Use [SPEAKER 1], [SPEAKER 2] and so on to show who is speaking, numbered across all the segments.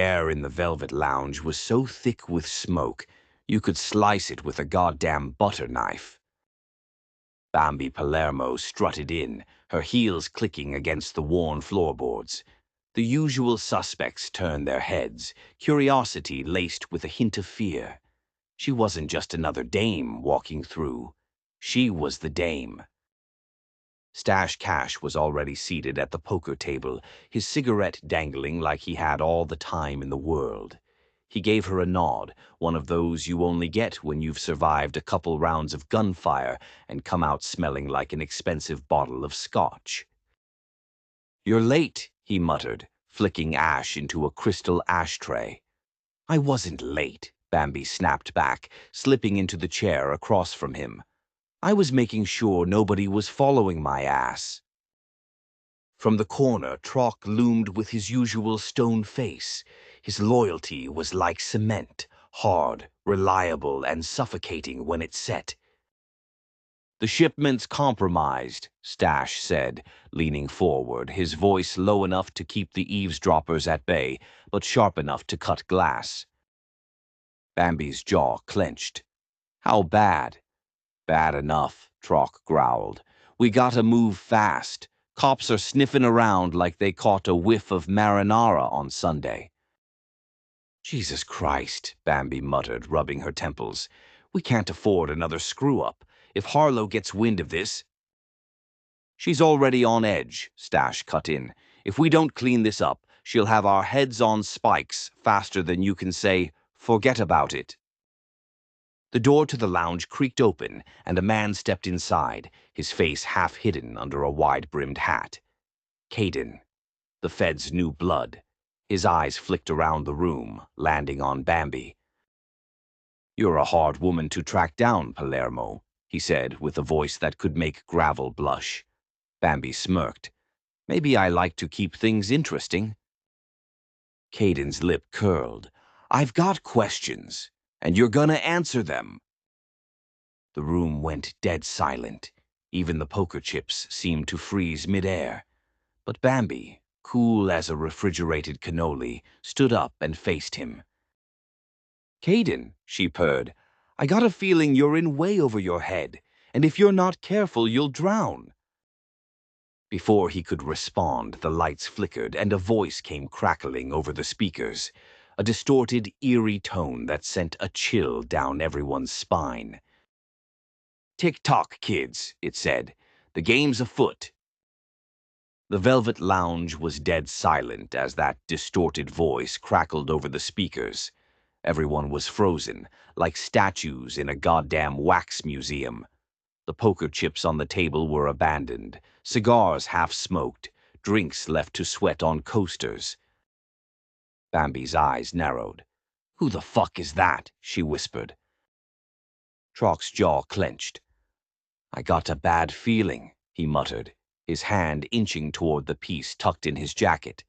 [SPEAKER 1] air in the Velvet Lounge was so thick with smoke, you could slice it with a goddamn butter knife. Bambi Palermo strutted in, her heels clicking against the worn floorboards. The usual suspects turned their heads, curiosity laced with a hint of fear. She wasn't just another dame walking through. She was the dame. Stash Cash was already seated at the poker table, his cigarette dangling like he had all the time in the world. He gave her a nod, one of those you only get when you've survived a couple rounds of gunfire and come out smelling like an expensive bottle of scotch. "You're late," he muttered, flicking ash into a crystal ashtray. "I wasn't late," Bambi snapped back, slipping into the chair across from him. "I was making sure nobody was following my ass." From the corner, Trock loomed with his usual stone face. His loyalty was like cement, hard, reliable, and suffocating when it set. "The shipment's compromised," Stash said, leaning forward, his voice low enough to keep the eavesdroppers at bay, but sharp enough to cut glass. Bambi's jaw clenched. "How bad?" "Bad enough," Trock growled. "We gotta move fast. Cops are sniffing around like they caught a whiff of marinara on Sunday." "Jesus Christ," Bambi muttered, rubbing her temples. "We can't afford another screw-up. If Harlow gets wind of this—" "She's already on edge," Stash cut in. "If we don't clean this up, she'll have our heads on spikes faster than you can say, 'Forget about it.'" The door to the lounge creaked open, and a man stepped inside, his face half hidden under a wide-brimmed hat. Caden. The Fed's new blood. His eyes flicked around the room, landing on Bambi. "You're a hard woman to track down, Palermo," he said, with a voice that could make gravel blush. Bambi smirked. "Maybe I like to keep things interesting." Caden's lip curled. "I've got questions, and you're gonna answer them." The room went dead silent. Even the poker chips seemed to freeze midair. But Bambi, cool as a refrigerated cannoli, stood up and faced him. "Caden," she purred, "I got a feeling you're in way over your head, and if you're not careful, you'll drown." Before he could respond, the lights flickered and a voice came crackling over the speakers, a distorted, eerie tone that sent a chill down everyone's spine. "Tick-tock, kids," it said. "The game's afoot." The Velvet Lounge was dead silent as that distorted voice crackled over the speakers. Everyone was frozen, like statues in a goddamn wax museum. The poker chips on the table were abandoned, cigars half-smoked, drinks left to sweat on coasters. Bambi's eyes narrowed. "Who the fuck is that?" she whispered. Trock's jaw clenched. "I got a bad feeling," he muttered, his hand inching toward the piece tucked in his jacket.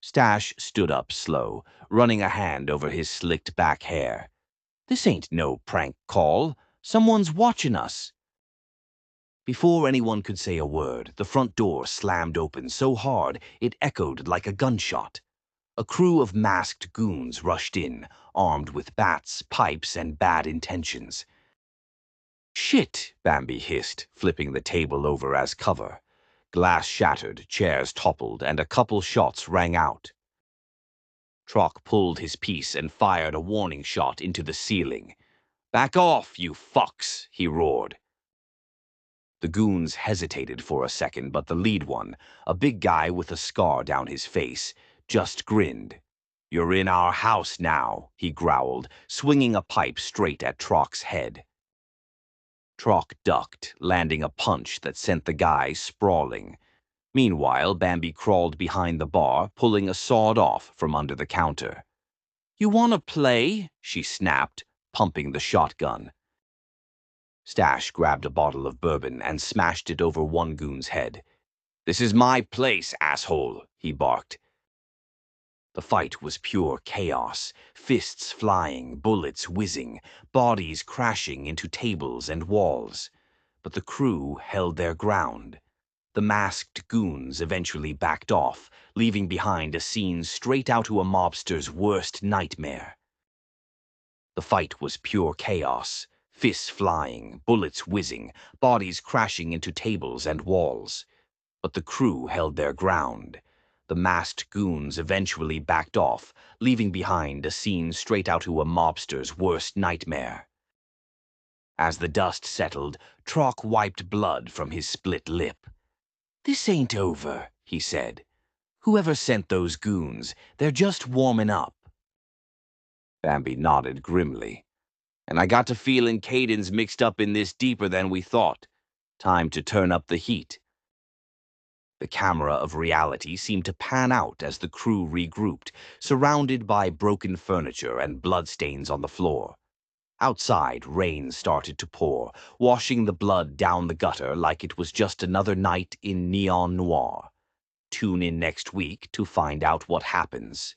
[SPEAKER 1] Stash stood up slow, running a hand over his slicked back hair. "This ain't no prank call. Someone's watching us." Before anyone could say a word, the front door slammed open so hard it echoed like a gunshot. A crew of masked goons rushed in, armed with bats, pipes, and bad intentions. "Shit," Bambi hissed, flipping the table over as cover. Glass shattered, chairs toppled, and a couple shots rang out. Trock pulled his piece and fired a warning shot into the ceiling. "Back off, you fucks," he roared. The goons hesitated for a second, but the lead one, a big guy with a scar down his face, just grinned. "You're in our house now," he growled, swinging a pipe straight at Trock's head. Trock ducked, landing a punch that sent the guy sprawling. Meanwhile, Bambi crawled behind the bar, pulling a sawed-off from under the counter. "You want to play?" she snapped, pumping the shotgun. Stash grabbed a bottle of bourbon and smashed it over one goon's head. "This is my place, asshole," he barked. The fight was pure chaos, fists flying, bullets whizzing, bodies crashing into tables and walls. But the crew held their ground. The masked goons eventually backed off, leaving behind a scene straight out of a mobster's worst nightmare. The fight was pure chaos, fists flying, bullets whizzing, bodies crashing into tables and walls. But the crew held their ground. The masked goons eventually backed off, leaving behind a scene straight out of a mobster's worst nightmare. As the dust settled, Trock wiped blood from his split lip. "This ain't over," he said. "Whoever sent those goons, they're just warming up." Bambi nodded grimly. "And I got to feeling Caden's mixed up in this deeper than we thought. Time to turn up the heat." The camera of reality seemed to pan out as the crew regrouped, surrounded by broken furniture and bloodstains on the floor. Outside, rain started to pour, washing the blood down the gutter like it was just another night in Neon Noir. Tune in next week to find out what happens.